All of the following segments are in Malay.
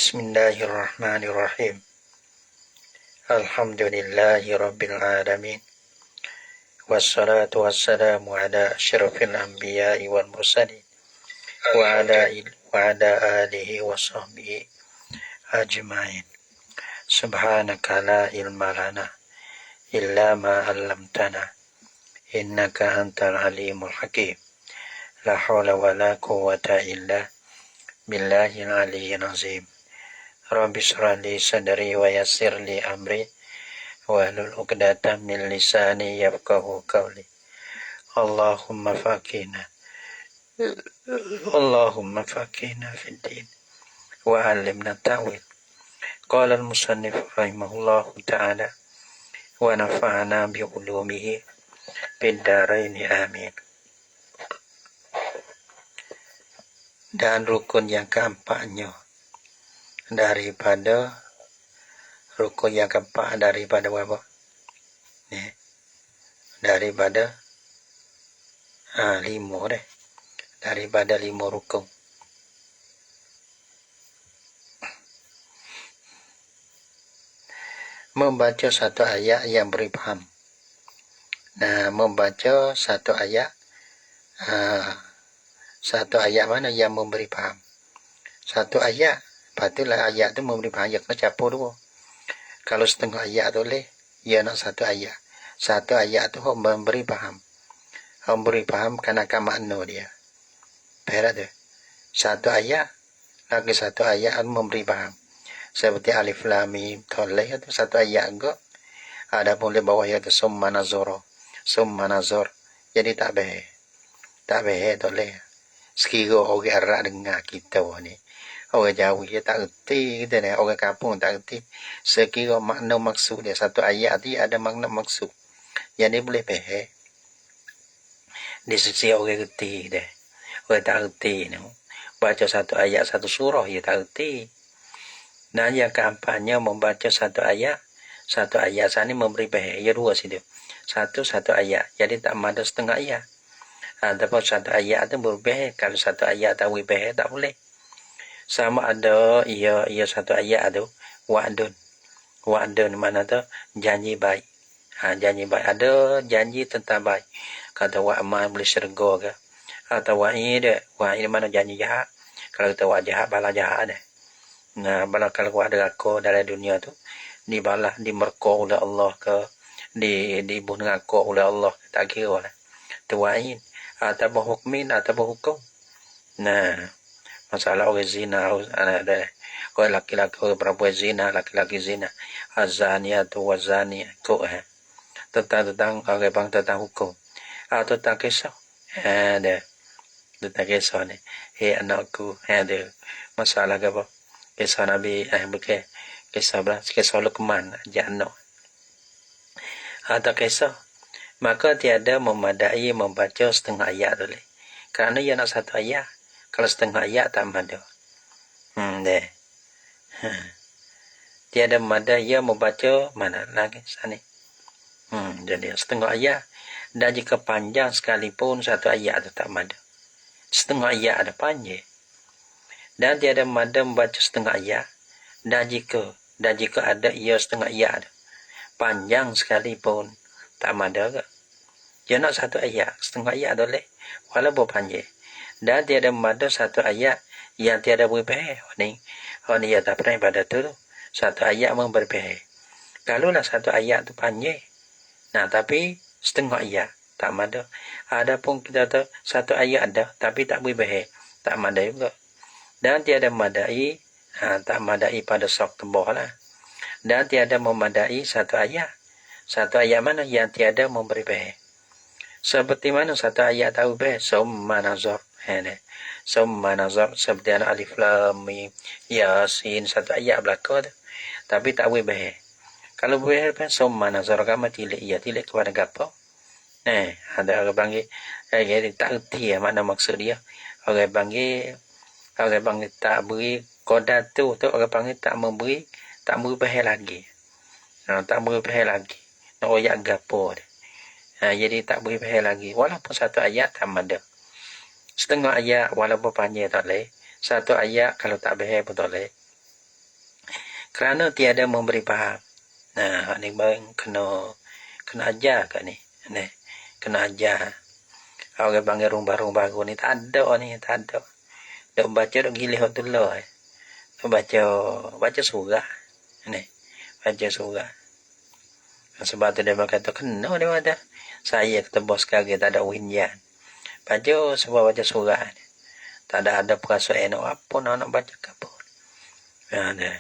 Bismillahirrahmanirrahim. Alhamdulillahi Rabbil Alamin. Wassalatu wassalamu ala asyrafil anbiya'i wal mursalin wa ala alihi wa sahbihi ajma'in. Subhanaka la ilma lana illa ma 'allamtana innaka antal alimul hakim. La haula wa la quwwata illa billahil aliyyil azim. Rabbi shrah li sadri wa yassir li amri wahlul 'uqdatam min lisani yafqahu qawli. Allahumma faqihna fid din wa 'allimna ta'wil. Qala al-musannif rahimahullahu ta'ala wa nafa'ana bi ulumihi fid dharain amin. Dan rukun yang keempatnya daripada apa? Daripada 5 deh. Daripada 5 rukun. Membaca satu ayat yang beri paham. Nah, membaca satu ayat mana yang memberi paham. Satu ayat, patutlah ayat tu memberi paham. Ya kena campur dua. Kalau setengah ayat tu boleh, ya nak satu ayat. Satu ayat tu memberi paham. Memberi paham kenakan makna dia. Faham tu? Satu ayat, lagi satu ayat memberi paham. Seperti alif lam mim toleh itu satu ayat enggak. Ada pun di bawah itu summa nazar. Jadi tak boleh toleh. Sekira orang Arab dengar kita ni. Orang Jawa dia tak erti kita ni. Orang kampung tak erti. Sekira makna maksud dia. Satu ayat dia ada makna maksud. Yang dia boleh faham. Di sisi orang erti dia. Orang tak erti ni. Baca satu ayat, satu surah dia tak erti. Dan yang keempatnya membaca satu ayat. Satu ayat sana memberi faham. Ya dua situ. Satu ayat. Jadi tak ada setengah ayat. Ataupun satu ayat itu berbeza. Kalau satu ayat tak berbeza, tak boleh. Sama ada ia satu ayat itu wa'dun mana tu janji baik. Janji baik. Ada janji tentang baik. Kata wa'amal boleh syurga ke. Atau wa'id mana janji jahat. Kalau kita wa'id jahat, bala jahat dah. Nah, bala kalau ada aku dalam dunia tu dibalas, dimerko oleh Allah ke, dibunuh aku oleh Allah, tak kira lah. Tu wa'id. Atau hukmin atau hukum. Nah, masalah orang zina ada orang laki-laki orang perempuan zina, laki-laki zina, azaniyatu wazani tu tentang orang bang tentang hukum atau tentang kisah ada tentang kisah ni anakku ada masalah apa kisah Nabi bukan kisah Luqman anak atau kisah. Maka tiada memadai membaca setengah ayat boleh. Kerana ia nak satu ayat. Kalau setengah ayat tak ada. Tiada memadai ia membaca mana lagi sana. Jadi setengah ayat. Dan jika panjang sekalipun satu ayat itu tak ada. Setengah ayat ada panjang. Dan tiada memadai membaca setengah ayat. Dan jika ada ia setengah ayat ada. Panjang sekalipun tak ada ke? Dia nak satu ayat, setengah ayat boleh. Walaupun panjang. Dan tiada memada satu ayat yang tiada berbahaya. Ni ya tak pernah pada tu. Satu ayat berbahaya. Kalaulah satu ayat tu panjang. Nah, tapi setengah ayat tak ada. Adapun kita tahu satu ayat ada, tapi tak berbahaya. Tak ada juga. Dan tiada memadai, tak memadai pada sok tembok lah. Dan tiada memadai satu ayat. Satu ayat mana yang tiada memberi faham. Seperti mana satu ayat tahu faham. Summa nazar. Summa nazar. Seperti anak alif lam mim yasin. Satu ayat belakang tu. Tapi tak boleh faham. Kalau boleh faham. Summa nazar. Kamu tilik. Ya tilik kepada apa? Ada orang panggil. Tak erti mana maksud dia. Orang panggil tak beri kodat tu. Orang panggil tak memberi faham lagi. Tak beri faham lagi. Nak royak gapo dia. Jadi tak boleh faham lagi. Walaupun satu ayat tak ada. Setengah ayat walaupun panjang tak boleh. Satu ayat kalau tak faham pun tak boleh. kerana tiada memberi faham. Nah, ni bang kena ajar kat ni. Ni kena ajar. Orang panggil rumah baru ni tak ada ni, tak ada. Dok baca dok gilih hot tulah. Baca surah. Ni baca surah. Sebab tu dia kata kena dia kata. Saya kata bos sekali tak ada winjan. Baca sebab baca surah. Tak ada perasaan apa nak baca ke apa. Ada.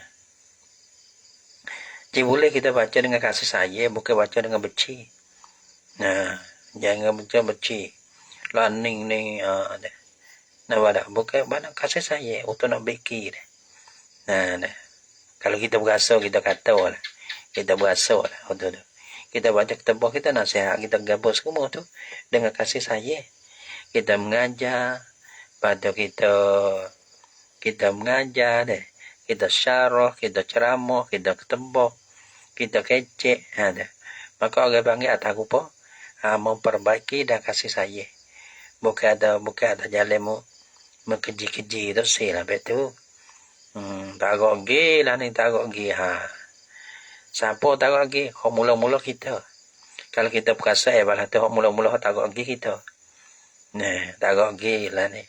Jadi boleh kita baca dengan kasih sayang, bukan baca dengan benci. Nah, jangan baca benci. Laning ni ada. Nah, bukan banyak kasih sayang untuk nak beki dah. Nah. Kalau kita berasa kita kata lah. Kita berasa lah untuk tu. Kita baca ketebah kita nasihat, kita gabus semua tu dengan kasih sayang. Kita mengajar pada kita mengajar deh, kita syarah, kita ceramah, kita ketebah, kita kecek, ada. Maka orang panggil atas rupa memperbaiki dan kasih sayang. Bukan ada jalan keji-keji tu sih lah betul. Tarok gi lah ni, tarok gi siapa tarok gi? Hok mula-mula kita. Kalau kita perasa balah tu hok mula-mula tarok gi kita. Nah, tarok gi lah ni.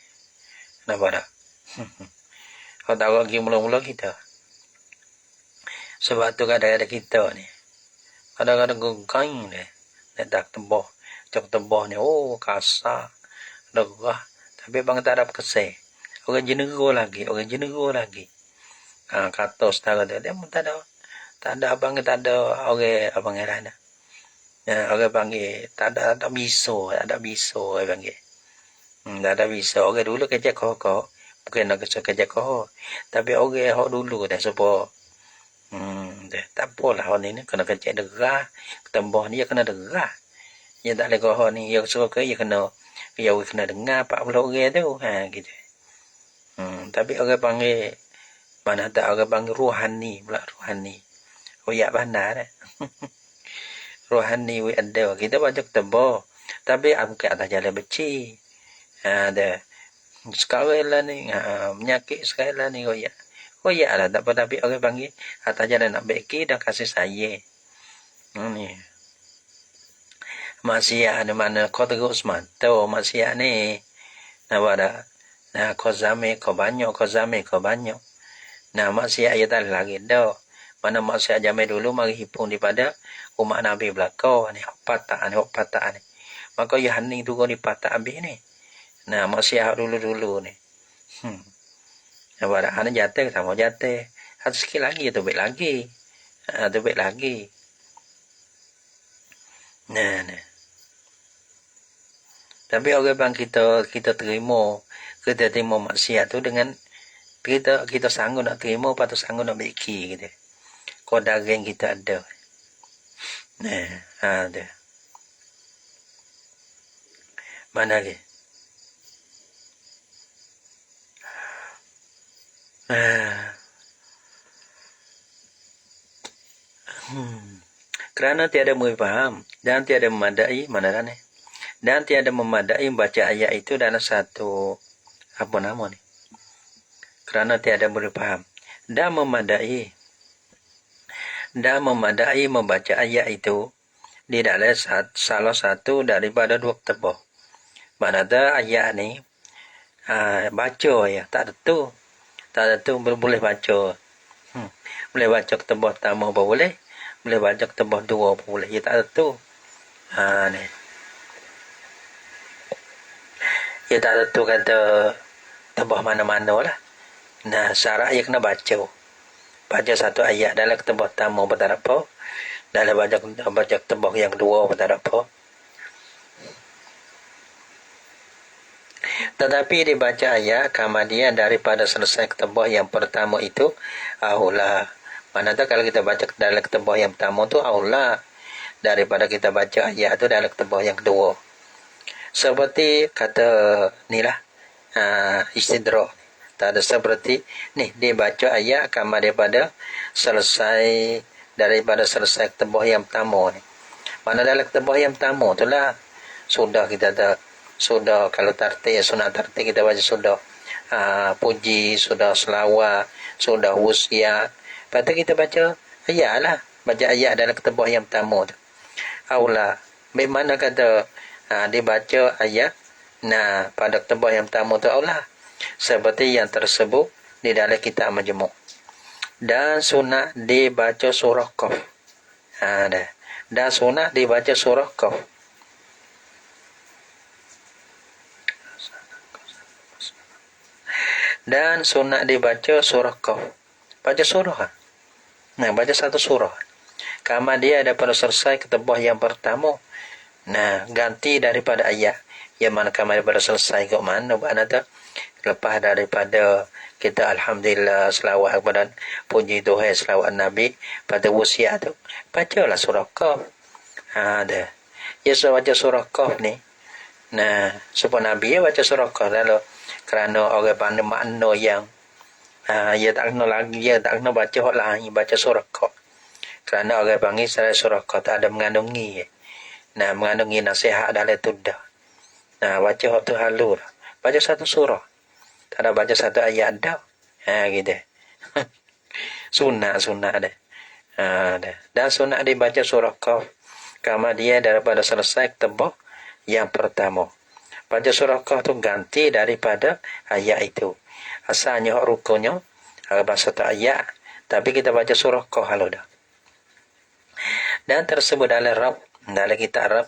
Nampak tak? Hok tarok gi mula-mula kita. Sebab tu kadang-kadang kita ni. Kadang-kadang gegang ni. Tak tebah. Cak tebah ni, kasar. Derah. Tapi bang tak ada kesih. Orang jenera lagi. Kata setara tu. Dia pun tak ada abang tak ada orang abang era dah. Orang panggil tak ada biso, orang panggil. Tak ada biso. Orang dulu kerja kau. Bukan nak kerja kau. Tapi orang hok dulu dah sebab tak apalah hok ni kena kerja derah. Ketembah ni dia kena derah. Dia tak boleh kau ni dia suruh ke dia kena dengar 40 orang tu. Gitu. Tapi orang panggil mana tak orang panggil rohani pula rohani. Ya bandar dah. Rohani we ada. Kita baca ketebah. Tapi bukan atas jalan beci. Ada. Sekarang lah ni. Menyakit sekarang lah ni. Koyak lah. Tak apa. Tapi orang panggil atas jalan nak beki dan kasih sayang. Ni. Maksiat ni mana kau terus mantau. Maksiat ni. Nampak tak? Nah, kau zame kau banyak. Nah, maksiat ia tak lagi dah. Mana maksiat zaman dulu mari hipung daripada umat Nabi belakang ni hok patah ni. Maka ya hening turun di patah habis ni. Nah, maksiat dulu ni. Apa dah ana jatuh sama jatuh. Ada sikit lagi tu baik lagi. Tu baik lagi. Nah. Tapi orang bang kita terima maksiat tu dengan kita sanggup nak terima, patut sanggup nak beki gitu. Kau daging kita ada. Nah, ada. Mana lagi? Kerana tiada murid faham dan tiada memadai mana ni? Dan tiada memadai membaca ayat itu dalam satu apa nama ni? Kerana tiada murid faham dan memadai membaca ayat itu di dalam salah satu daripada dua ketebah. Mana ada ayat ni baca ya tak tentu boleh baca. Boleh baca ketebah pertama apa boleh baca ketebah dua apa boleh. Ya tak tentu. Ni. Ya tak tentu kata ketebah mana-mana lah. Nah, syarat ia kena baca satu ayat dalam ketebah pertama apa tak apa. Dalam baca ketebah yang kedua apa tak apa. Tetapi dibaca ayat kemudian daripada selesai ketebah yang pertama itu aulah. Manakah kalau kita baca dalam ketebah yang pertama tu aulah daripada kita baca ayat tu dalam ketebah yang kedua. Seperti kata ni lah istidrak. Tak ada seperti ni dia baca ayat daripada selesai ketebah yang pertama ni. Mana dalam ketebah yang pertama tu lah sudah kita dah sudah kalau tartib sunat tartib kita baca sudah puji, sudah selawat, sudah wasiat, Lepas tu kita baca ayat lah. Baca ayat dalam ketubah yang pertama tu. Aula. Bagaimana kata dibaca ayat pada ketubah yang pertama tu aula. Seperti yang tersebut di dalam kitab Majmu'. Dan sunat dibaca surah Qaf. Dan sunat dibaca surah Qaf. Dan sunat dibaca surah Qaf. Baca surah. Baca satu surah. Kama dia daripada selesai ketubah yang pertama. Ganti daripada ayat. Yang mana kama daripada selesai ke mana? Makna tu? Lepas daripada kita Alhamdulillah selawat kepada puji Tuhan, selawat Nabi pada wasiat tu, bacalah surah Qaf. Ada. Ya, baca surah Qaf ni. Supaya Nabi baca surah Qaf lalu kerana orang pandai makna yang ia tak kena lagi, ia tak kena baca hak lain, baca surah Qaf. Kerana orang panggil surah Qaf tak ada mengandungi. Mengandungi nasihat dalam tu dah. Baca hak tu halu. Baca satu surah. Tak ada baca satu ayat dah. Gitu. Sunat dah. Dan sunat dibaca surah Qaf. Kama dia daripada selesai ketubah yang pertama. Baca surah Qaf tu ganti daripada ayat itu. Asalnya rukunnya bahasa satu ayat. Tapi kita baca surah Qaf halu dah. Dan tersebut dalam Rab. Dalam kitab Rab.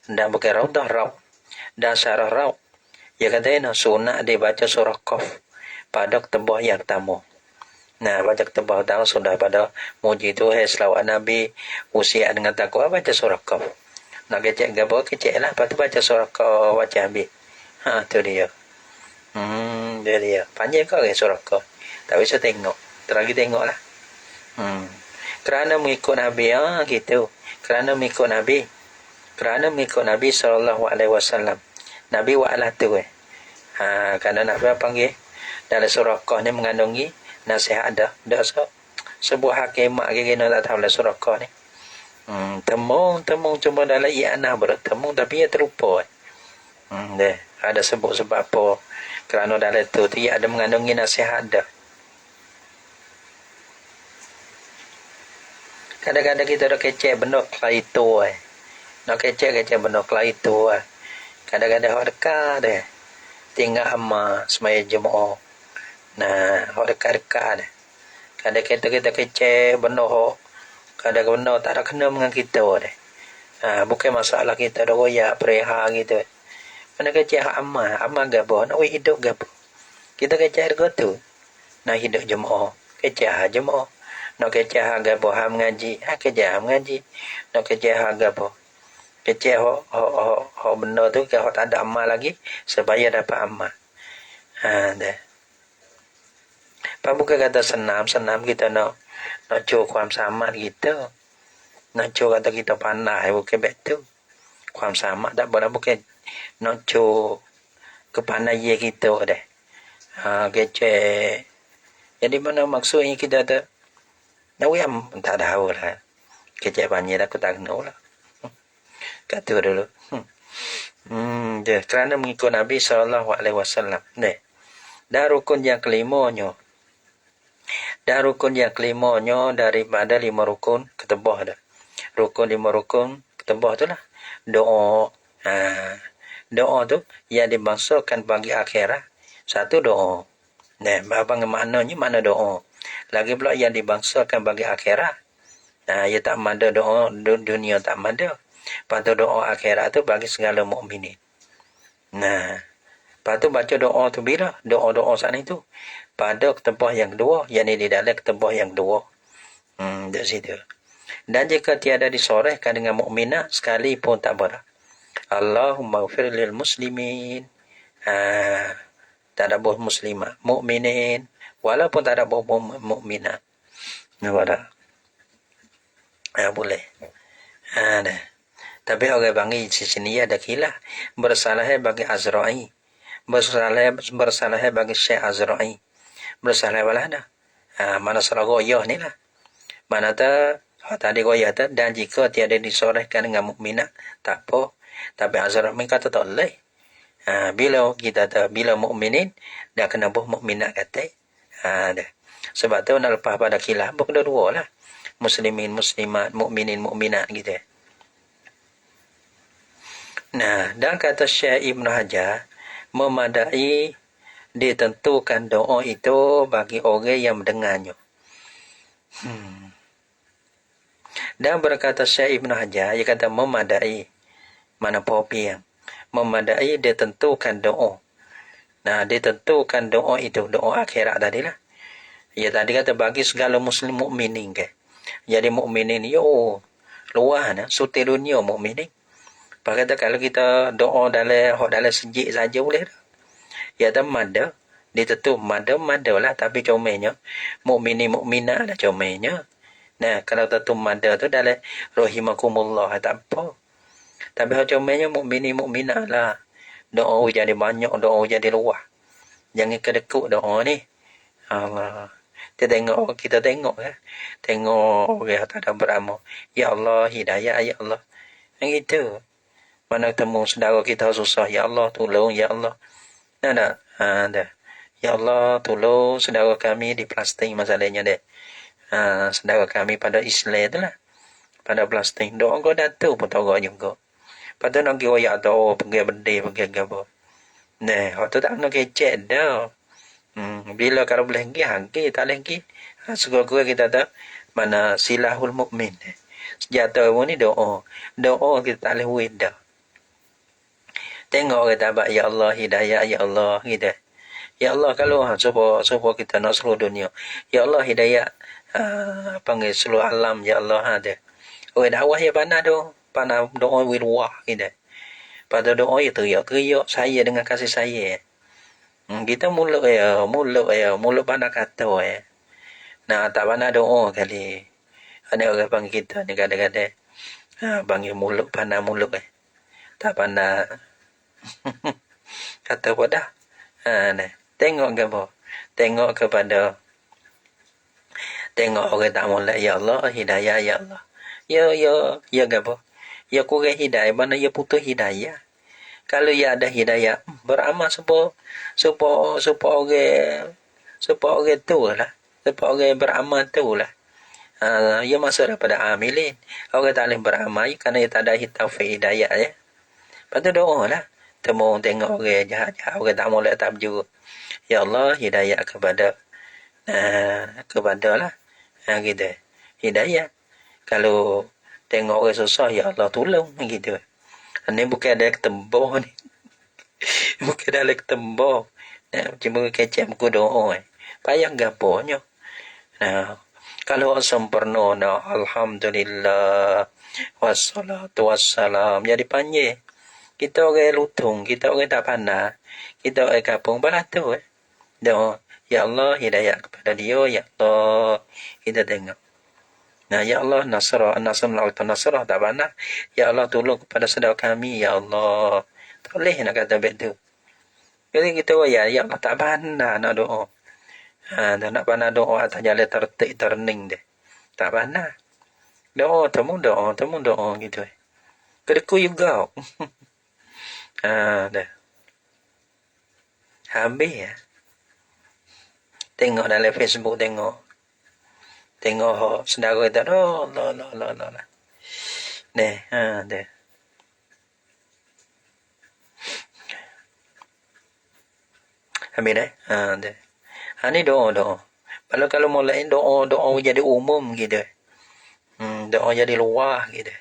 Dan bukan Rab dah Rab. Dan syarah Rab. Ya kata sunat dibaca surah Qaf pada ketubah yang pertama. Baca ketubah pertama sudah pada muji Tuhan, selawat Nabi, usia dengan takwa, baca surah Qaf. Nak kecek gabung, kecek lah. Lepas tu baca surah Qaf, baca habis. Tu dia. Dia dia. Panjang kau ke surah Qaf? Tak bisa tengok. Terlagi tengok lah. Kerana mengikut Nabi, gitu. Kerana mengikut Nabi. Kerana mengikut Nabi SAW. Nabi wa'alah tu kerana Nabi panggil dalam surah Qaf ni mengandungi nasihat dah sebuah hakimat kena tak tahu dalam surah Qaf ni. Temung cuma dalam i'anah bertemu tapi ia terlupa. Ada sebab apa kerana dalam tu ia ada mengandungi nasihat dah. Kadang-kadang kita dah kecek benda kelai tu nak kecek benda kelai tu kadang-kadang orang dekat dia tinggal amal semaya jemaah. Orang dekat-dekat dia. Kadang-kadang kita kecek benda kadang benda tak ada kena dengan kita dia. Bukan masalah kita dah royak pereha gitu. Mana kecek hak amal gapo nak hidup gapo. Kita kecek dekat tu. Nak hidup jemaah, kecek hak jemaah. Nak kecek hak gapo hak mengaji, kecek hak mengaji. Nak kecek hak gapo kecek benda tu kalau tak ada amal lagi supaya dapat amal. Dah. Apa bukan kata senam kita nak curiความสามารถ kita. Nak curi kata kita pandai bukan betul. ความสามารถ tak boleh bukan nak curi kepandaian kita dah. Kecek. Jadi mana maksudnya kita tu nak tak tahu lah. Kecek banyak aku tak kenal lah. Kata dulu. Kerana mengikut Nabi SAW. Dan rukun yang kelimanya. Daripada 5 rukun ketubah dah. Rukun 5 rukun ketubah tu lah. Doa. Doa tu yang dimaksudkan bagi akhirat. Satu doa. Apa maknanya? Mana doa. Lagi pula yang dimaksudkan bagi akhirat. Ia tak ada doa dunia tak ada. Lepas tu doa akhirat tu bagi segala mukminin. Lepas tu baca doa tu bila? Doa-doa sana itu. Pada ketubah yang kedua. Yang ini di dalam ketubah yang kedua. Di situ. Dan jika tiada disorehkan dengan mukminah sekali pun tak berah. Allahumma ghafir lil muslimin. Tak ada boh muslimah. Mukminin. Walaupun tak ada boh mukminah. Nampak tak? Boleh. Dah. Tapi orang panggil di sini ada khilaf. Bersalah bagi Azra'i. Bersalah bagi Syekh Azra'i. Bersalah wala dah. Mana salah goyah ni lah. Mana tak tadi goyah tu. Dan jika tiada disorehkan dengan mukminah tak apa. Tapi Azra'i kata tak boleh. Bila kita bila mukminin dah kena buh mukminah kata. Dah. Sebab tu nak lepas pada khilaf berdua lah. Muslimin, muslimat, mukminin, mukminat gitu. Nah, dan kata Syekh Ibn Hajar, memadai ditentukan doa itu bagi orang yang mendengarnya. Dan berkata Syekh Ibn Hajar, dia kata memadai, mana popiang. Memadai ditentukan doa. Nah, ditentukan doa itu, doa akhirat tadilah. Ya tadi kata bagi segala muslim mukminin ke. Jadi mukminin yo luar nah, suti dunia mukminin. Kata kalau kita doa dalam sejik saja boleh dah. Ya tak mada ditentu mada lah tapi comenya mukminin mukminah lah comenya. Nah, kalau tentu mada tu dalam rahimakumullah tak apa. Tapi comenya mukminin mukminah lah. Doa jadi banyak, doa jadi luas. Jangan kedekut doa ni. Allah. Kita tengok tengok orang tak ada beramal. Ya Allah hidayah, ya Allah. Yang itu. Mana temu saudara kita susah, ya Allah tolong, ya Allah. Nah, dah. Ya Allah tolong saudara kami di Palestin masalahnya dek. Saudara kami pada Islam tu lah. Pada Palestin. Doa kau datu pun tahu juga. Pada nak pergi wayak doa, pergi berdeh, pergi apa. Nah, waktu tak nak kecek dah. Bila kalau boleh pergi, tak boleh pergi. Segera kita tak mana silahul mukmin. Sejata pun ni doa. Doa kita tak boleh wait dah. Tengok kita abad ya Allah hidayah ya Allah gitu. Ya Allah kalau supaya kita nak seluruh dunia. Ya Allah hidayah panggil seluruh alam ya Allah ada. Orang dakwah ya panah doa wirwah gitu. Pada doa itu teriak saya dengan kasih saya. Kita mulut pandang kata ya. Nah tak pandang doa kali. Ada orang panggil kita ni kadang-kadang panggil mulut pandang mulut tak pandang kata apa dah. Nah, tengok gambar. Tengok kepada tengok orang tak molek ya Allah hidayah ya Allah. Ya gambar. Ya kurang hidayah mana ya putus hidayah. Kalau ya ada hidayah beramal supaya orang tu lah. Supaya orang beramal tu lah. Ya masuk daripada amilin. Orang tak boleh beramal kerana dia tak ada taufik hidayah ya. Lepas tu doa lah. Temu tengok orang jahat-jahat, orang tak molek tak berjuru. Ya Allah, hidayah kepada lah. Gitu. Hidayah. Kalau tengok orang susah, ya Allah tolong. Gitu. Ini bukan ada ketembur ni. Bukan ada ketembur. Cuma kecap muka doa. Payah gaponya. Kalau sempurna, alhamdulillah. Wassalatu wassalam. Jadi panjang. Kita orang lutung, kita orang tak pandai, kita orang kampung balas tu doa, ya Allah hidayah kepada dia, ya Allah kita tengok. Nah ya Allah nasrah tak pandai, ya Allah tolong kepada saudara kami, ya Allah. Tak boleh nak kata begitu. Jadi kita ya Allah tak pandai nak doa. Tak nak pandai doa atas jalan tertib terning deh. Tak pandai. Doa temu doa gitu. Kedeku juga. Dah. Habis ya. Tengok dalam Facebook tengok saudara kita Allah. Dah, dah. Habis dah. Dah. Ni doa. Kalau mulai doa jadi umum gitu. Doa jadi luar gitu.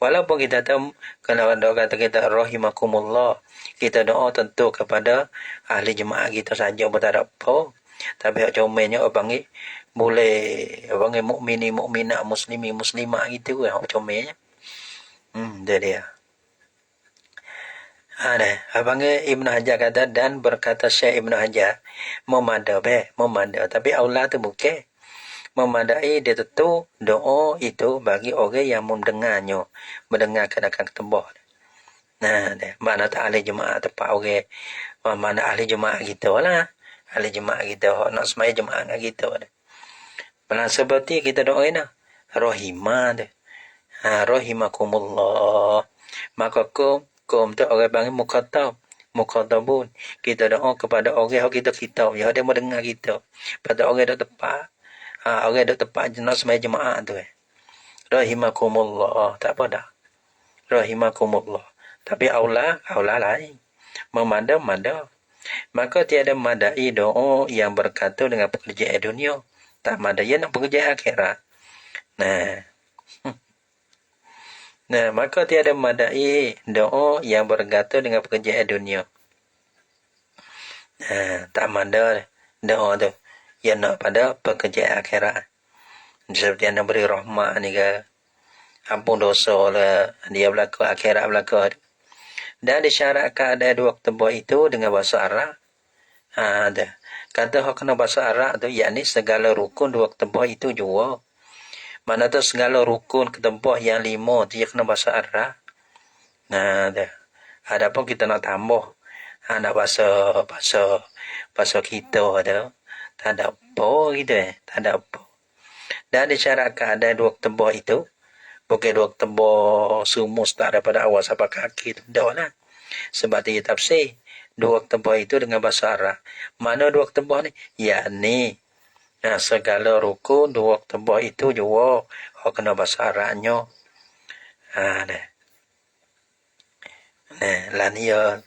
Walaupun kita tahu kalau doa kata kita rahimakumullah, kita doa tentu kepada ahli jemaah kita saja tak ada apa. Tapi comenya orang panggil boleh orang mukmini mukminat muslimi muslimah gitu orang comenya. Dia. Ada abang Ibn Hajar kata dan berkata Syekh Ibn Hajar memada tapi Allah tu bukan memadai dia tentu doa itu bagi orang yang mendengarkan akan ketembah. Nah, mana tak ahli jemaah tepat orang mana ahli jemaah kita lah. Ahli jemaah kita nak semaya jemaah dengan kita dah. Malah seperti kita doa ni rahimah dah. Rahimakumullah. Maka kum tu orang panggil mukatab. mukhatabun. Kita doa kepada orang yang kita ya dia mau dengar kita. Pada orang dok tepat. Orang dok tepat nak semai jemaah tu. Rahimakumullah. Tak apa dah. Rahimakumullah. Tapi aula lain. Memada. Maka tiada madai doa yang berkata dengan pekerjaan dunia. Tak madai nak pekerjaan akhirat. Nah, maka tiada madai doa yang berkata dengan pekerjaan dunia. Tak mada doa tu yang nak pada pekerjaan akhirat. Seperti yang nak beri rahmat ni ke. Ampun dosa lah. Dia berlaku akhirat berlaku. Dan disyaratkan ada dua ketebah itu dengan bahasa Arab. Ada. Kata hak kena bahasa Arab tu, yakni segala rukun dua ketebah itu juga. Mana tu segala rukun ketebah yang 5 tu, dia kena bahasa Arab. Ada. Adapun kita nak tambah. Nak bahasa kita tu. Tak ada apa gitu Tak ada apa. Dan disyaratkan ada dua ketebah itu. Bukan dua ketebah sumus tak daripada awal sampai kaki tu. Tak lah. Sebab dia tafsir. Dua ketebah itu dengan bahasa Arab. Mana dua ketebah ni? Yakni segala rukun dua ketebah itu juga kena bahasa Arabnya. Lah ni ya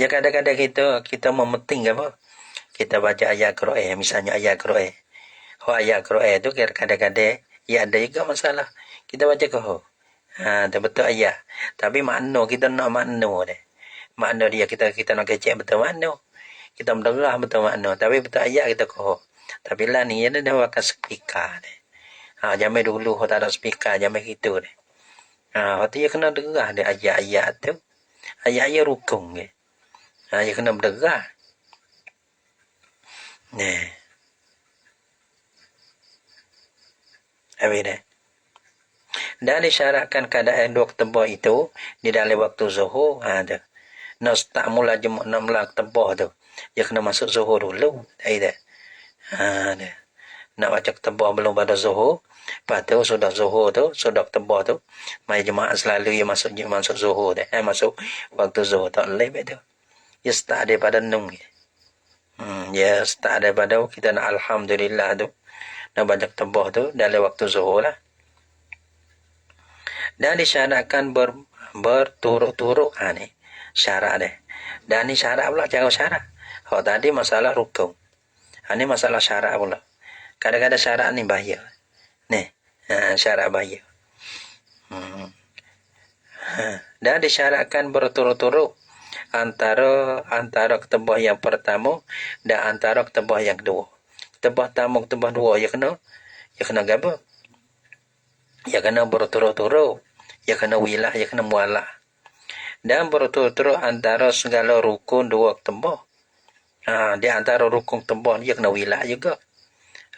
kadang-kadang kita memeting apa? Kita baca ayat Quran, misalnya ayat Quran. Ayat Quran tu kadang-kadang ya ada juga masalah. Kita baca tak betul ayat. Tapi makna kita nak makna dia. Makna dia kita nak kecek betul makna. Kita mendengar betul makna. Tapi betul ayat kita Tapi lah ni dia dah pakai speaker dia. Zaman dulu tak ada speaker, zaman gitu dia. Waktu dia kena dengar dia ayat-ayat tu. Ayat-ayat rukun dia. Dia kena mendengar. Habis dah. Dan disyaratkan keadaan dua ketebah itu di dalam waktu zuhur. Nak start mula jemaah nak mula ketebah tu. Dia kena masuk zuhur dulu. Dah. Nak baca ketebah belum pada zuhur. Lepas tu sudah zuhur tu, sudah ketebah tu. Mai jemaah selalu dia masuk zuhur dah. Masuk waktu zuhur tak lebih tu. Dia start daripada nung. Dia start daripada kita nak alhamdulillah tu. Nak baca ketebah tu dalam waktu zuhur lah. Dan disyaratkan berturut-turut ni syarat dia. Dan ni syarat pula cara syarat. Tadi masalah rukun. Ni masalah syarat pula. Kadang-kadang syarat ni bahaya. Syarat bahaya. Dan disyaratkan berturut-turut antara ketebah yang pertama dan antara ketebah yang kedua. Ketebah pertama, ketebah dua ya kena gabung. Ya kena berturut-turut. Ya kena wilah, ya kena mualah. Dan berturut-turut antara segala rukun dua ketebah. Di antara rukun ketebah ni, ya kena wilah juga.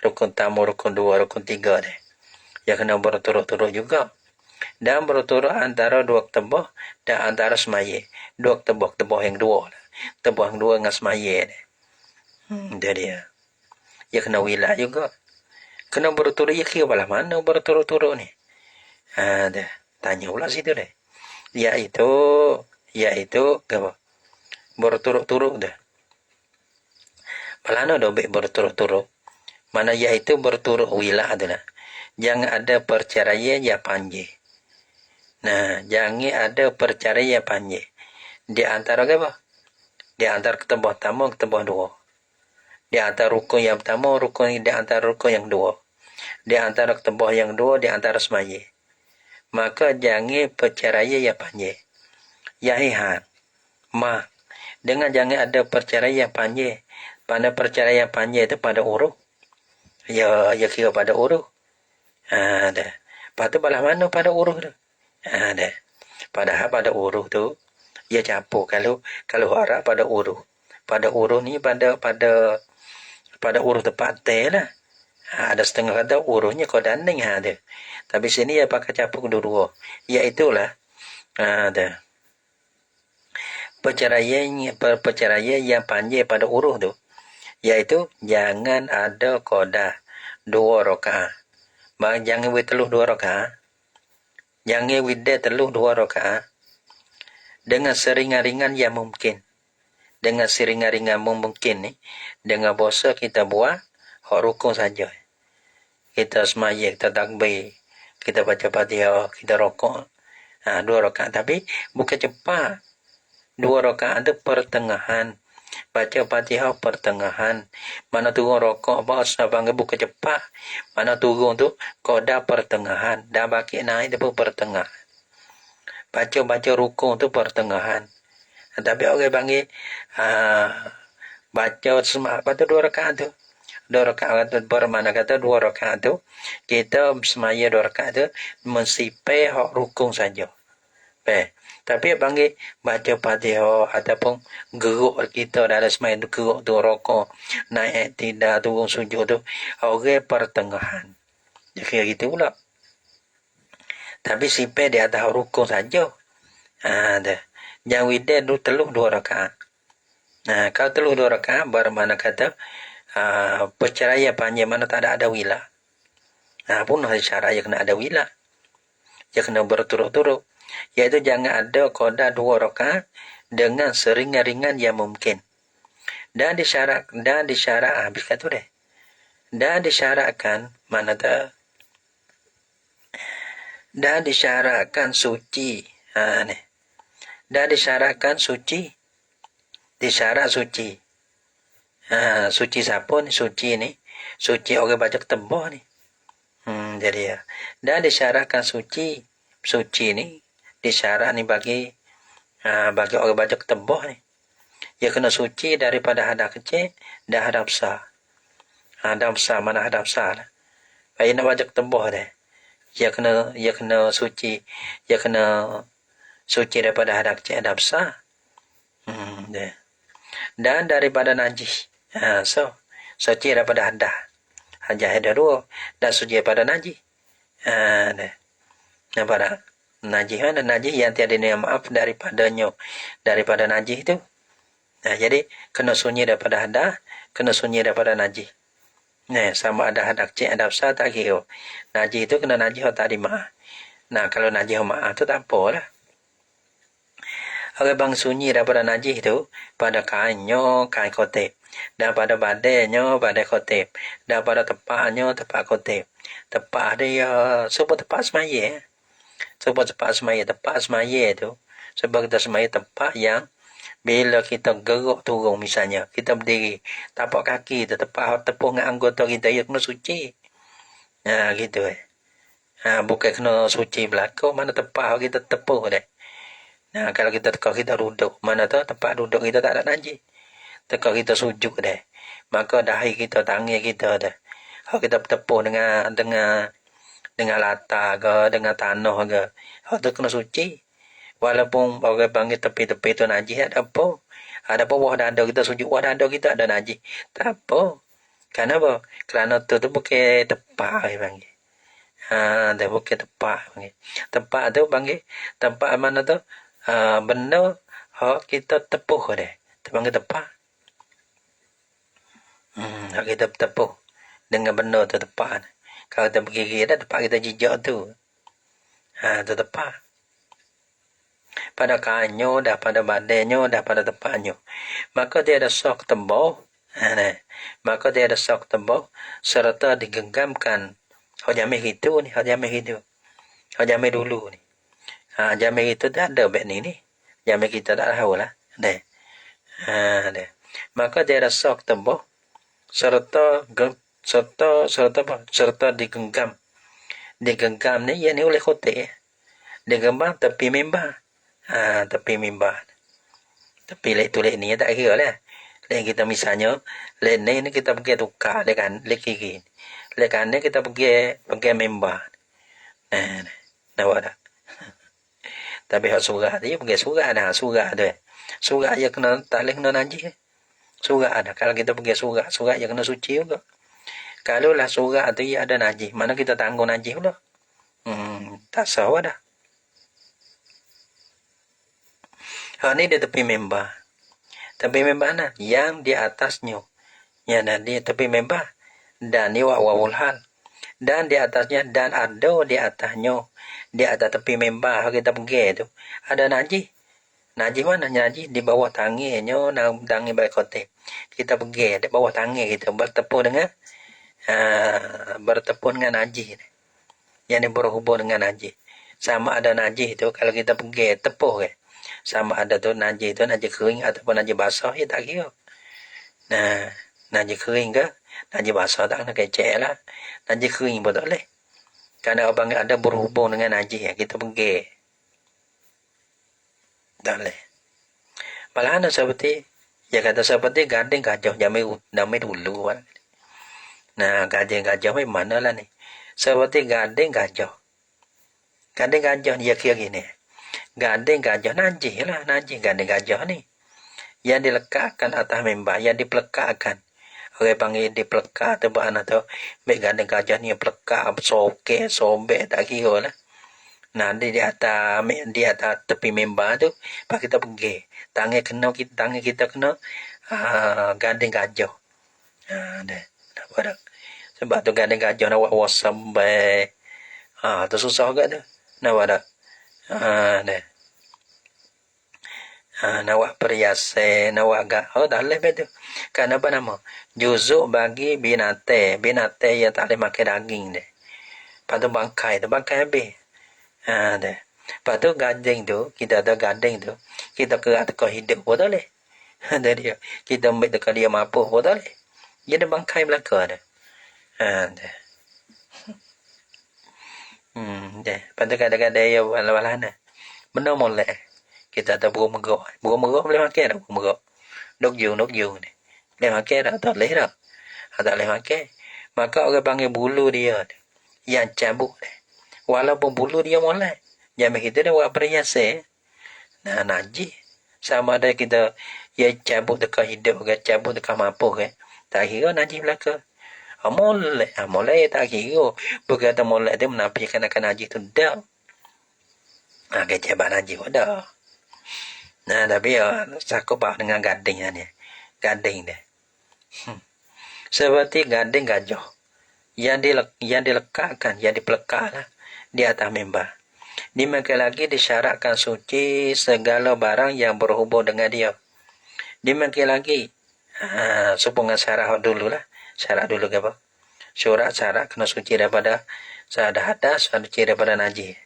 Rukun tamu, rukun dua, rukun tiga ni. Ya kena berturut-turut juga. Dan berturut antara dua ketebah dan antara semaya. Dua ketebah yang dua. Ketebah yang dua dengan semaya ni. Dia dia. Ya kena wilah juga. Kena berturut, ya kira balah mana berturut-turut ni. Dah. Tanya pula situ deh. Iaitu apa? Berturut-turut dah. Malana dobek berturut-turut. Mana iaitu berturut wilah tu lah. Jangan ada perceraian yang panjang. Jangan ada perceraian yang panjang. Di antara apa? Di antara ketebah pertama, ketebah dua. Di antara rukun yang pertama, di antara rukun yang dua. Di antara ketebah yang dua, di antara semaya. Maka jangan perceraian yang panjang. Yahihan. Dengan jangan ada perceraian yang panjang. Pada perceraian yang panjang itu pada urut. Ya kira pada urut. Dah. Lepas tu balah mana pada urut tu? Dah. Padahal pada urut tu, ia campur. Kalau harap pada urut. Pada urut ni pada urut tepat lah. Ada setengah kata urutnya kau daning ada. Tapi sini ia pakai campur dua-dua. Iaitulah ada perceraian yang panjang pada urut tu. Iaitu jangan ada qada 2 rakaat. Jangan teluh 2 rakaat. Jangan teluh 2 rakaat. Dengan seringan-ringan yang mungkin. dengan seringan-ringan mungkin ni, dengan puasa kita buat hak rukun saja. Kita semaya, kita takbir, kita baca Fatihah, kita rokok. 2 rakaat, tapi bukan cepat. 2 rakaat tu pertengahan. Baca Fatihah pertengahan. Mana turun rokok bahasa panggil bukan cepat. Mana turun tu koda pertengahan. Dah baki naik tu pertengahan. Baca rukun tu pertengahan. Tapi orang panggil baca semak apa tu 2 rakaat tu. 2 rakaat tu bermakna kata 2 rakaat tu kita semaya 2 rakaat tu mensipai hak rukun saja. Tapi panggil baca Fatihah ataupun geruk kita dalam semaya tu, geruk tu rokok, naik tidak turun sujud tu, orang pertengahan. Dia kira gitu pula. Tapi sipai di atas rukun saja. Dah. Yang widan tu teluh 2 rakaat. Kalau teluh 2 rakaat bermakna kata perceraian panjang mana tak ada wila. Pun syarat dia kena ada wila. Dia kena berturut-turut. Iaitu jangan ada qada 2 rakaat dengan seringan-ringan yang mungkin. Dan disyarat habis kata deh. Dan disyaratkan mana tak? Dan disyaratkan suci. Ni. Dan disyaratkan suci. Disyarat suci. Suci siapa ni? Suci ni. Suci orang baca ketembah ni. Jadi ya. Dan disyaratkan suci. Suci ni. Disyarat ni bagi orang baca ketembah ni. Dia kena suci daripada hadas kecil dan hadas besar. Hadas besar mana hadas besar lah. Baik nak baca ketembah dah. Dia kena suci. Dia kena suci daripada hadas kecil hadas besar. Dan daripada najis. Suci daripada hadas. Hadas ada 2. Dan suci daripada najis. Nampak tak? Najis mana? Najis yang tiada niat maaf daripada najis tu. Jadi kena sunyi daripada hadas, kena sunyi daripada najis. Sama ada hadas kecil, hadas besar tak kira. Najis tu kena najis tak dimaaf. Kalau najis maaf tu tak apalah. Orang bang sunyi daripada najis tu pada kainnya, kain kotip. Dan pada badannya, badan kotip. Dan pada tepaknya, tepak kotip. Tepak dia, sebab tepak semaya. Sebab tepat semaya tu sebab kita semaya tempat yang bila kita gerak turun misalnya kita berdiri tapak kaki tu tepat tepung dengan anggota kita ia kena suci gitu bukan kena suci belakang mana tepat kita tepung deh. Kalau kita tekak kita duduk mana tu tempat duduk kita tak ada najis tekak kita sujud deh maka dahi kita tangan kita dah kita tepung dengan latar ke, dengan tanah ke. Tu kena suci. Walaupun orang panggil tepi-tepi tu najis, ada apa? Ada apa bawah dada kita sujud, bawah dada kita ada najis. Tak apa. Kenapa? Kerana tu bukan tepat dia panggil. Dia bukan tepat panggil. Tempat tu panggil, tempat mana tu? Benda kita tepuh dia. Dia panggil tepat. Kita tepuh dengan benda tu tepat. Kalau kita pergi kira tempat kita jejak tu. Tu tepat. Pada kainnya, dah pada badannya, dah pada tempatnya. Maka dia ada sok tembok. Maka dia ada sok tembok. Serta digenggamkan. Jamih itu ni. Jamih dulu ni. Jamih itu tak ada baik ni. Jamih kita tak tahu lah. Maka dia ada sok tembok. Serta digenggam ni ia ni oleh khotik digenggam tepi mimbar tepi mimbar tepi lek tu lek ni tak kira lah lek kita misalnya lek ni kita pergi tukar lek kiri lek kanan kita pergi mimbar nampak tak tapi hak surat dia pergi surat dia kena tak boleh kena najis surat ada kalau kita pergi surat dia kena suci juga. Kalau lah surat tu ia ada najis, mana kita tanggung najis pula? Tak sah dah. Ni dia tepi member. Tepi member mana? Yang di atasnya. Yang di tepi member. Dan ni wawul hal. Dan di atasnya, dan ada di atasnya. Di atas tepi member kita pergi tu. Ada najis. Naji mana? Naji di bawah tangannya, tangan baik kote. Kita pergi di bawah tangan kita bertepuk dengan bertepuk dengan naji. Yang berhubung dengan naji. Sama ada naji itu kalau kita pergi tepuk sama ada tu naji itu naji kering ataupun naji basah ya tak kira. Nah, naji kering ke? Naji basah tak nak kecek lah. Naji kering pun tak boleh. Kerana abang ada berhubung dengan naji kita pergi. Tak boleh. Malahan seperti ya kata seperti gading gajah jamai dulu kan. Nah, gajah mana lah ni? Seperti gading gajah. Gading gajah ni ya kira gini. Gading gajah najis lah, najis gading gajah ni. Yang dilekatkan atas member, yang dipelekatkan. Orang panggil dipelekat atau apa tu. Baik gading gajah ni pelekat, sobek tak kira lah. Nah, di atas tepi member tu, pak kita pergi. Tangan kita kena gading gajah. Nampak tak? Sebab tu gading gajah nak buat sampai tu susah agak tu. Nampak tak? Nak buat perhiasan, nak buat agak. Oh, dah lebih tu. Kan apa nama? Juzuk bagi binatang. Binatang yang tak boleh makan daging dia. Lepas tu bangkai habis. Lepas tu gading tu, kita ada gading tu, kita kerak teka hidup pun tak boleh. Dia. Kita ambil teka dia mampu pun tak boleh. Dia ada bangkai belakang dia. Lepas tu kadang-kadang dia walah-walah. Benda molek. Kita ada burung merah. Burung merah boleh makan tak burung merah? Nok jung ni. Boleh makan tak? Tak boleh tak? Tak boleh makan. Maka orang panggil bulu dia. Yang cabut dia. Walaupun bulu dia molek. Jangan kita dah buat perhiasan. Nah, najis. Sama ada kita ya cabut dekat hidup ke, cabut dekat mampu ke. Tak kira najis belaka. Molek tak kira. Berkata molek tu menafikan akan najis tu dah. Kecabat najis pun dah. Nah, tapi sakup dengan gading ni. Gading dia. Seperti gading gajah. Yang dilekatkan, yang dipelekat lah, di atas member. Demikian lagi disyaratkan suci segala barang yang berhubung dengan dia. Demikian lagi sehubungan syarat dulu lah. Syarat dulu ke apa? Syarat kena suci daripada hadas, suci daripada najis.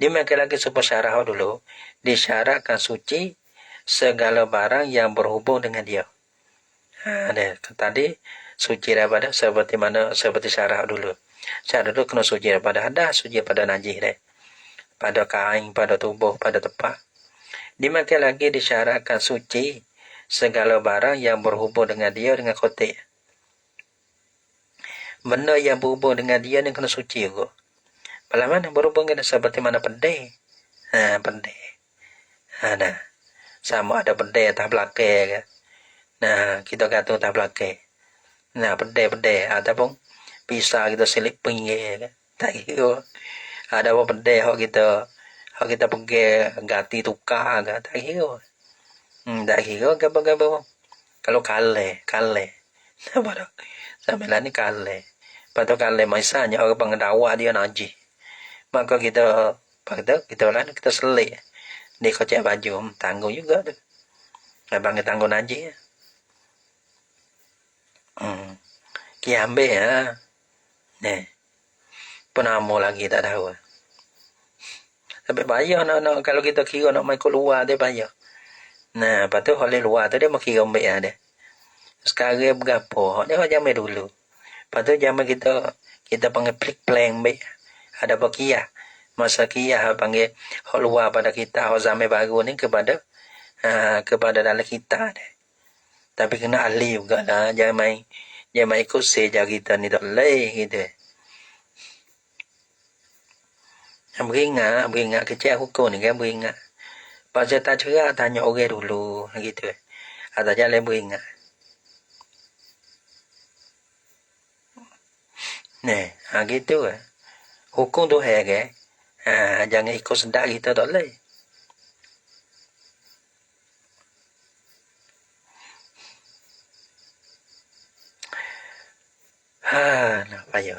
Demikian lagi supaya syarat dulu disyaratkan suci segala barang yang berhubung dengan dia. Tadi suci daripada seperti syarat dulu. Syarat dulu kena suci daripada hadas, suci daripada najis deh. Pada kain, pada tubuh, pada tempat. Demikian lagi disyaratkan suci segala barang yang berhubung dengan dia dengan kotak. Benda yang berhubung dengan dia ni kena suci juga. Pada mana berhubung dengan seperti mana pedih. Pedih. Nah. Sama ada pedih atas belakang ke. Nah, kita kata atas belakang. Nah, pedih. Ataupun pisau kita selip pinggir ke. Tak kira. Ada apa pedih kita pergi ganti tukar ke. Tak kira. Tak kira apa-apa. Kalau kalah. Nampak tak? Sampai lah ni kalah. Lepas tu kalah misalnya orang pengedawa dia najis. Maka kita selik. Dia kocek baju. Tanggung juga tu. Abang kita tanggung najis. Kita ambil ya. Ni. Penama lagi tak tahu. Sampai bayar nak kalau kita kira nak main keluar dia bayar. Nah, lepas tu oleh luar tu dia mau kira ambil dia. Sekarang berapa? Dia jamai dulu. Lepas tu jamai kita panggil plik-pleng ambil. Ada bakiah. Masa kiyah panggil hak luar pada kita, hak zaman baru ni kepada dalam kita ni. Tapi kena ahli juga lah. Jangan main ikut saja kita ni tak boleh gitu. Beringat kecil hukum ni kan beringat. Pasal tak cerak tanya orang dulu gitu. Atau jalan beringat. Ni, gitu lah. Hukum tu hai ke. Jangan ikut sedak kita tak boleh. Nak payah.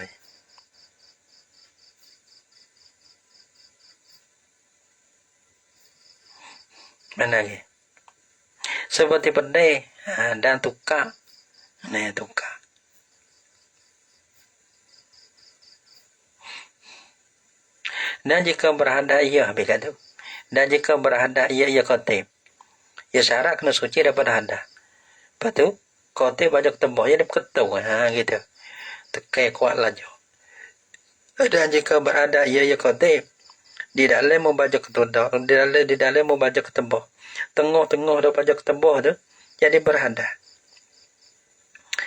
Mana seperti pedai dan tukar. Nah, tukar. Dan jika berhada ia bila tu. Dan jika berhada ia khotib. Ya syarat kena suci daripada hada. Lepas tu khotib baca ketembah dia berketul gitu. Tekai kuat laju. Dan jika berhada ia khotib di dalam membaca ketembah, di dalam membaca ketembah. Tengah-tengah dah baca ketembah tu jadi berhada.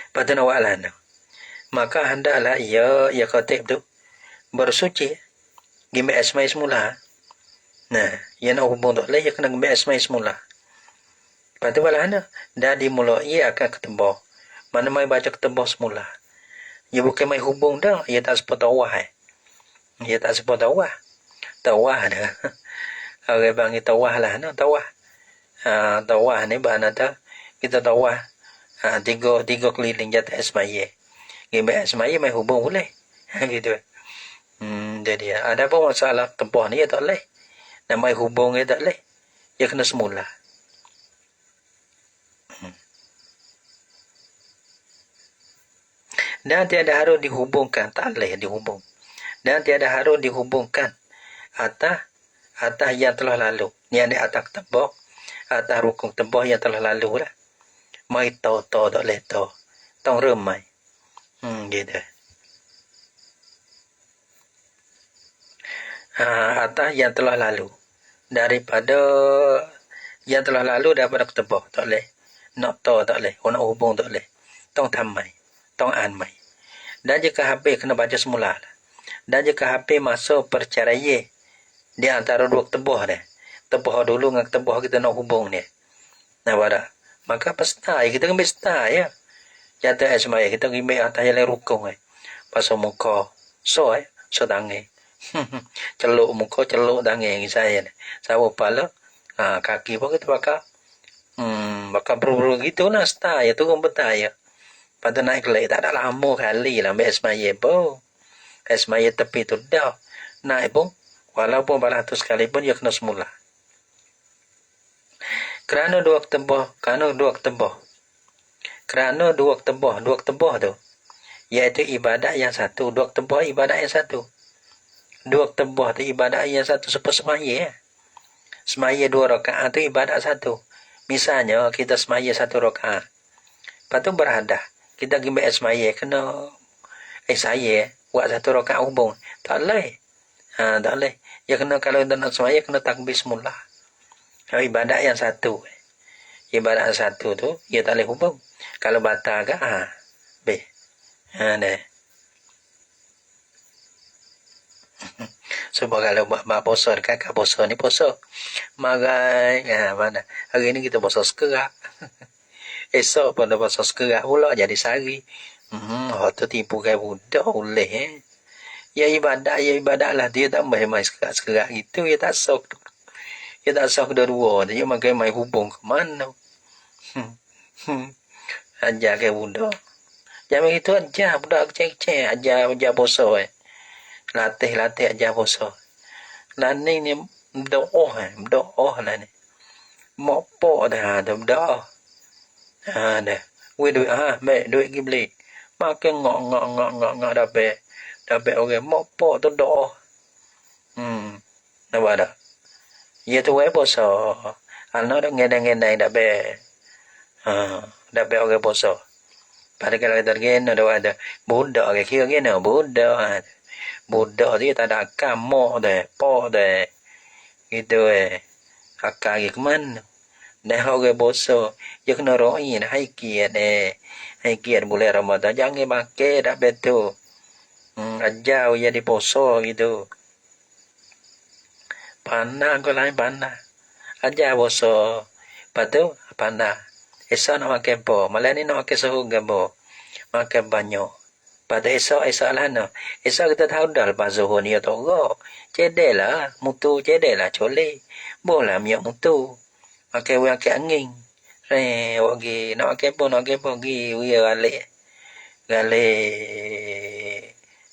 Lepas tu nak buat lah tu. Maka hendaklah ia khotib tu bersuci. Gimik asmai semula. Nah, ia nak hubung tak boleh, ia kena gimik asmai semula. Lepas tu balah anda. Dah dimulai ia akan ketembah. Mana mai baca ketembah semula. Ia bukan mai hubung dah. Ia tak sebut tawah. Ia tak sebut tawah. Tawah dah. Orang panggil tawah lah. Tawah. Tawah ni bahan ada. Kita tawah. Tiga keliling jatuh asmai. Gimik asmai mai hubung boleh. Gitu. Jadi ada apa masalah tempoh ni ia tak boleh. Nak mai hubung ia tak boleh. Ia kena semula. Dan tiada harus dihubungkan. Tak boleh dihubung. Dan tiada harus dihubungkan atas yang telah lalu. Ni ada atas ketembah. Atas rukun ketembah yang telah lalu lah. Mai tau tak boleh tau. Tong remai. Gitu. Atas yang telah lalu. Daripada yang telah lalu daripada ketembah. Tak boleh. Nak tau tak boleh. Nak hubung tak boleh. Tong tamai. Tong anmai. Dan jika habis kena baca semula. Dan jika habis masuk perceraian di antara dua ketembah ni. Tembah dulu dengan ketembah kita nak hubung ni. Nah pada. Maka pesta. Kita ambil pesta ya. Jatuh asmai. Kita ambil atas yang rukun. Pasal muka. So tangan. Celuk muka, celuk tangan saya ni. Sama pala. Kaki pun kita bakar. Bakar beru-beru gitu lah. Star ya. Turun betul ya. Pada naik kelai tak ada lama kali lah ambil asmaya pun. Asmaya tepi tu dah. Naik pun. Walaupun balas tu sekalipun dia kena semula. Kerana dua ketembah tu. Iaitu ibadat yang satu. Dua ketembah ibadat yang satu. Dua ketembah tu ibadat yang satu. Seperti semaya. Semaya 2 rakaat tu ibadat satu. Misalnya kita semaya 1 rakaat. Lepas tu berhadah. Kita pergi ambil semaya kena saya buat 1 rakaat hubung. Tak boleh. Tak boleh. Ya kena kalau nak semaya kena takbir semula. Ibadat yang satu. Ibadat yang satu tu ia tak boleh hubung. Kalau batal ke be. Dah. Sebab kalau buat puasa dekat puasa ni puasa. Marai mana. Hari ni kita puasa sekerak. Esok pun dah puasa sekerak pula jadi sehari. Tu tipu kayak budak boleh Ya ibadat lah. Dia tak main sekerak gitu. Dia tak sok. Dia tak sok dua-dua. Dia makan main hubung ke mana. Ajar kayak budak. Jangan begitu ajar. Budak kecil-kecil. Ajar puasa Latih ajar puasa. Dan ni doa lah ni. Mokpok dah doa. Dah. Duit duit pergi beli. Makan ngok dapat orang mokpok tu doa. Nampak tak? Ia tu puasa. Anak dah ngendang-ngendang dapat. Dapat orang puasa. Pada kalau kita gena ada budak ke kira gena budak. Budak dia tak ada akal mok dah, pok dah. Gitu akal ke mana? Dah orang puasa. Dia kena roi dah haikiat Haikiat bulan Ramadan jangan pakai dah betul. Ajar dia di puasa gitu. Panah kau lain panah. Ajar puasa. Lepas tu panah. Esok nak makan apa? Malam ni nak makan suhu gambar. Makan banyak. Pada esok lah no. Esok kita tahu dah lepas zuhur ni atau enggak. Cedek lah. Mutu cedek lah. Colek. Boleh minyak mutu. Makan angin. Wagi. Nak makan apa? Pergi. Wia galik.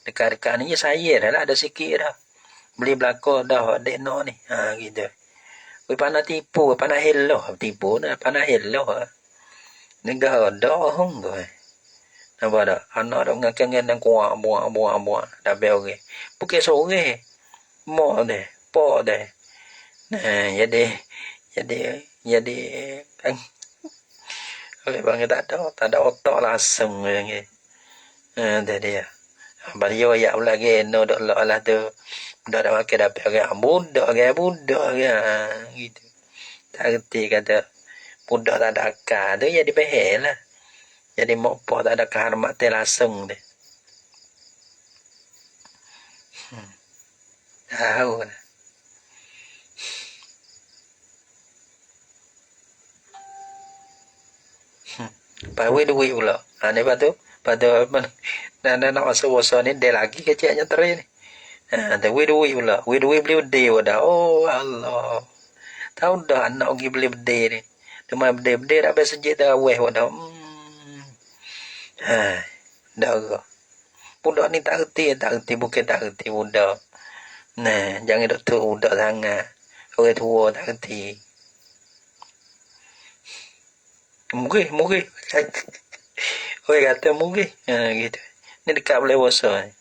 Dekat-dekat ni saya dah lah. Ada sikit dah. Beli belakang dah. Dek nak ni. Gitu. pana tipu, pana hello, tipu na pana hello. Negara dah hong tu. Nampak tak? Anak dah ngakang dan buang. Dah bel ke. Bukan sore. Mak deh. Pak deh. Nah, jadi kan. Oleh bang tak ada otak langsung yang ni. Dah dia. Bari yo ya lagi no dak lah tu. Dah makan dah bel budak ke. Gitu. Tak reti kata budak tak ada akal tu jadi behel lah. Jadi mak pak tak ada kehormatan langsung dia. Tahu kan. Pawe duit pula. Ni patu nak masuk bosan ni dia lagi kecilnya teri ni. Duit pula. Duit beli bede dah. Oh Allah. Tahu dah anak pergi beli bede ni. Cuma bede dah habis sejak terawih dah. Dah ke. Budak ni tak reti bukan tak reti budak. Nah, jangan duk tu budak sangat. Orang tua tak reti. Mungkin. Orang kata mungkin. Gitu. Ni dekat boleh puasa ni.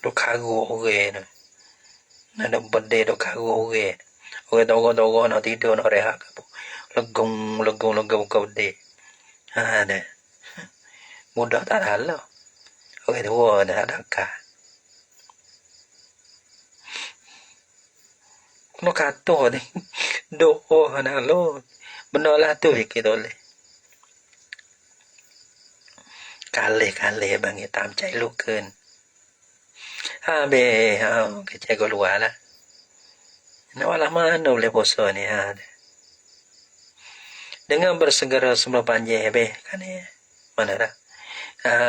Duk karuk orang ni. Nak berdeh duk karuk orang. Orang togok nak tidur nak rehat. Legung kau berdeh. Dah. Budak tak ada lah. Orang tua dah ada akal. Nó kata ni. Doa nak lo. Benar lah tu fikir boleh. Kali bang tam cai luken. Kecil kau luar lah. Nak walah mana boleh puasa ni dengan bersegera semua panjang kan ni. Mana dah.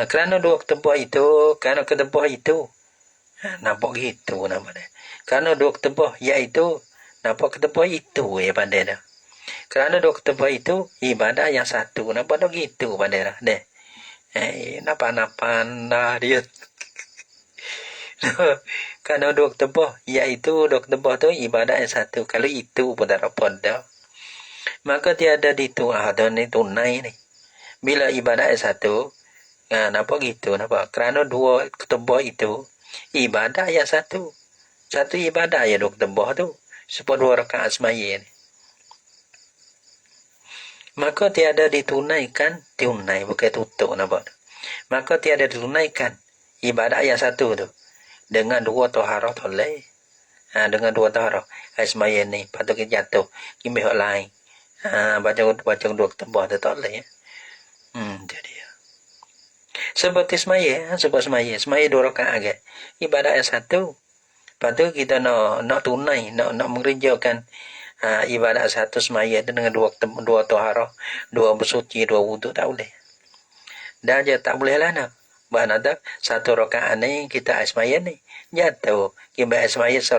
Kerana dua ketempah itu. Nampak gitu nampak dah. Kerana dua ketempah iaitu nampak ketempah itu pandai dah. Kerana dua ketempah itu ibadah yang satu nampak dah gitu pandai dah. Napa dah dia. Kerana dua ketempah iaitu dua ketempah tu ibadah yang satu. Kalau itu pun tak dapat dah. Maka tiada dituah ni tunai ni. Bila ibadah yang satu nampak gitu nampak. Kerana dua ketempah itu ibadah yang satu. Satu ibadah ya dua ketempah tu. Supaya 2 rakaat semaya ni. Maka tiada ditunaikan. Tunai bukan tutup nampak. Maka tiada ditunaikan ibadah yang satu tu. Dengan 2 taharah toleh. Dengan 2 taharah. Semaya ni. Patut kita jatuh. Kimbih hak lain. Baca 2 ketempah tu toleh. Jadi. Seperti semaya. Semaya 2 rakaat ke. Ibadah yang satu. Lepas tu kita nak tunai, nak mengerjakan ibadat satu semaya dengan 2 taharah, 2 bersuci, 2 wuduk tak boleh. Dan je tak boleh lah nak. Bahan ada 1 rakaat ni kita semaya ni jatuh. Kita semaya 1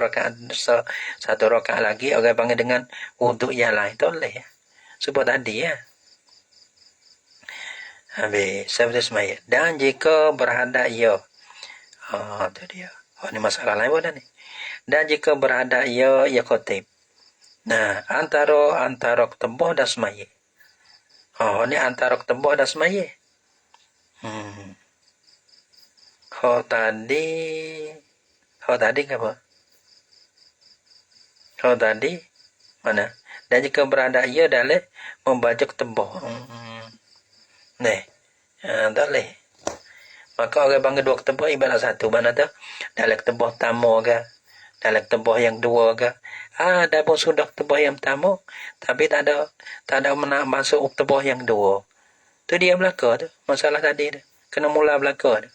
rakaat lagi orang panggil dengan wuduk yang lain tak boleh. Sebab tadi ya. Habis seperti semaya. Dan jika berhadap ia. Tu dia. Ni masalah lain pun dah ni. Dan jika berada ia khotib. Nah, antara ketembah dan semaya. Ni antara ketembah dan semaya. Tadi apa? Tadi mana? Dan jika berada ia dalam membaca ketembah. Tak boleh. Maka orang panggil 2 ketembah ibarat satu. Mana tu? Dalam ketembah tamu ke? Dalam ketembah yang 2 ke? Ada pun sudah ketembah yang pertama. Tapi tak ada masuk ketembah yang 2. Tu dia belaka tu. Masalah tadi tu. Kena mula belaka tu.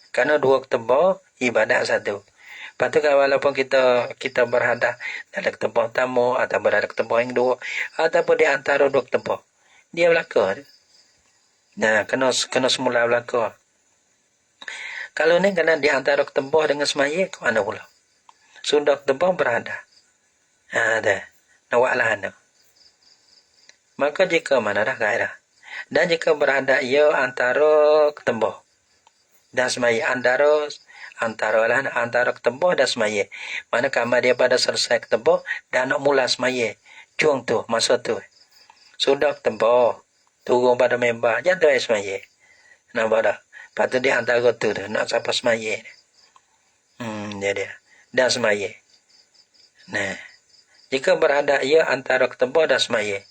Kerana 2 ketembah ibadat satu. Lepas tu kan walaupun kita berhadap dalam ketembah tamu atau berada ketembah yang 2 ataupun di antara 2 ketembah. Dia belaka tu. Nah, kena semula belaka. Kalau ni kena di antara ketembah dengan semaya, ke mana pula? Sudah ketembah berada. Dah. Nawaklah anda. Maka jika mana dah gairah. Dan jika berada ia antara ketembah dan semaya, antara ketembah dan semaya. Mana kamar dia pada selesai ketembah dan nak mula semaya. Cung tu, masa tu. Sudah ketembah, turun pada member, jatuh semaya. Nampak dah? Lepas tu dia antara tu, nak siapa semaya. Dia. Dan semaya. Nah, jika berada ia antara ketembah dan semaya.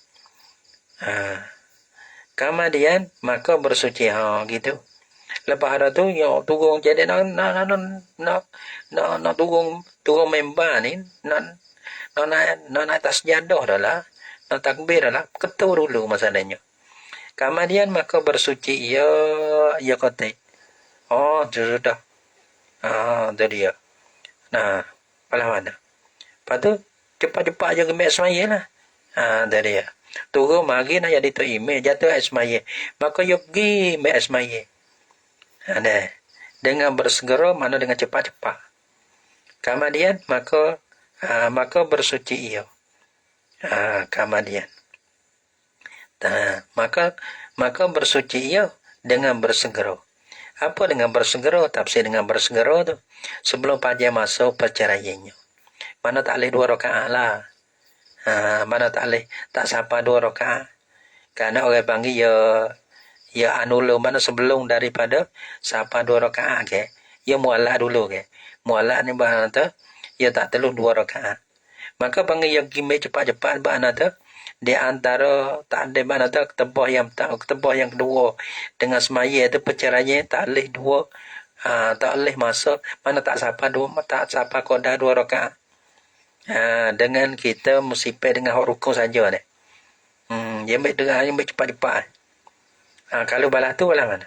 Kemudian, maka bersuci. Gitu. Lepas ada tu yang turun jadi nak turun member ni nak atas jadah dah lah, nak takbir dah lah, ketua dulu masalahnya. Kemudian maka bersuci ia kotek. Sudah. Tu dia. Nah, palah mana. Lepas tu cepat-cepat je ke semaya lah. Tu dia. Turun mari nak jadi tu email jatuh semaya. Maka ia pergi semaya. Dengan bersegera mana dengan cepat-cepat. Kemudian maka bersuci ia. Kemudian maka bersuci ia dengan bersegera. Apa dengan bersegera? Tafsir dengan bersegera tu sebelum pagi masuk perceraiannya. Mana tak boleh 2 rakaat lah. Mana tak boleh tak sampai 2 rakaat. Kerana orang panggil ya anulu mana sebelum daripada sampai 2 rakaat ke. Ya mualak dulu ke. Mualak ni bahan tu ya tak perlu 2 rakaat. Maka panggil yang gimik cepat-cepat bahan tu di antara tak ada bahan tu ketembah yang kedua dengan semaya tu perceraian tak boleh 2 tak boleh masuk mana tak sampai qada 2 rakaat. Dengan kita musibah dengan hak rukun saja ni. Yang baik cepat-cepat. Kalau balas tu balas mana?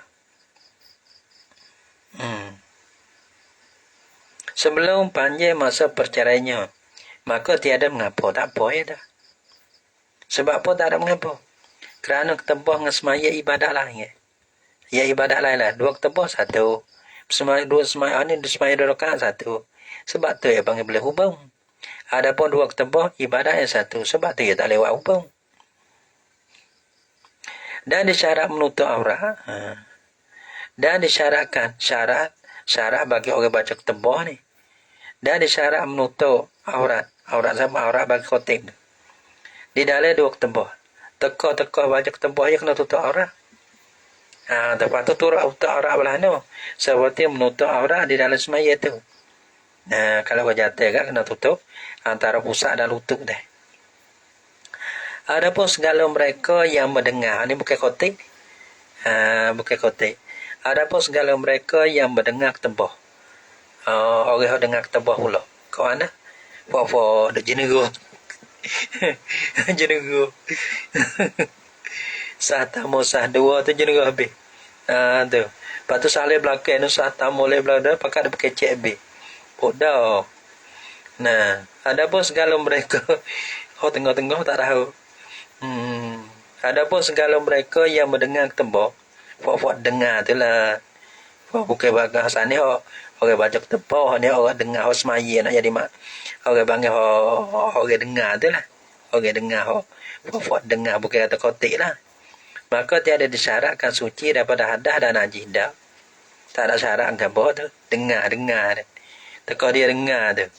Sebelum panjang masa perceraiannya, maka tiada mengapa. Tak apa ya dah. Sebab apa tak ada mengapa? Kerana ketembah dengan semaya ibadat lain. Ya ibadat lain lah. 2 ketembah 1. Semaya 2 semaya ni 2 rakaat 1. Sebab tu ya panggil boleh hubung. Adapun 2 ketembah ibadat yang 1. Sebab tu ya tak lewat hubung. Dan disyarat menutup aurat. Dan disyaratkan syarat bagi orang baca ketembah ni. Dan disyarat menutup aurat sama aurat bagi khotib. Di dalam 2 ketembah. Teka baca ketembah je kena tutup aurat. Lepas tu turut tutup aurat belah tu. Seperti menutup aurat di dalam semaya tu. Kalau berjata kan kena tutup antara pusat dan lutut dah. Adapun segala mereka yang mendengar, ini bukan khotib. Bukan khotib. Adapun segala mereka yang mendengar ketembah. Orang yang dengar ketembah pula. Kau mana? Apa dah jeneru. Jeneru. Sah tamu sah 2 tu jeneru habis. Tu. Lepas tu salih belakang tu sah tamu oleh belakang pakai ada pakai cek habis. Bodoh. Nah, adapun segala mereka tengah-tengah tak tahu. Adapun segala mereka yang mendengar ketembah, buat dengar tu lah. Bukan bahasa ni orang baca ketembah ni orang dengar semaya nak jadi mak. Orang panggil orang dengar tu lah. Orang dengar buat dengar bukan kata kotik lah. Maka tiada disyaratkan suci daripada hadas dan najis dah. Tak ada syarat apa tu. Dengar. Teka dia dengar tu.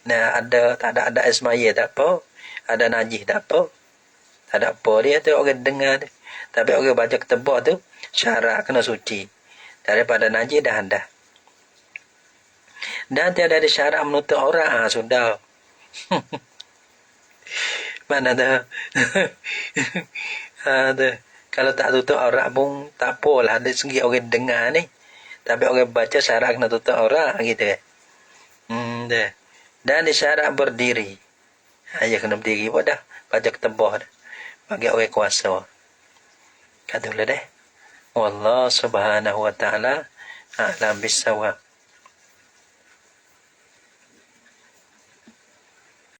Nah, tak ada semaya tak apa. Ada najis tak apa. Tak ada apa dia tu orang dengar tu. Tapi orang baca ketembah tu syarat kena suci daripada najis dan hadas. Dan tiada ada syarat menutup aurat. Sudah. Mana dah. Kalau tak tutup aurat pun tak apalah dari segi orang dengar ni. Tapi orang baca syarat kena tutup aurat gitu kan. Dan disyarat berdiri. Ya kena berdiri pun dah. Baca ketembah dah. Bagi orang kuasa. Kata boleh deh. Wallah subhanahu wa ta'ala a'lam bisawab.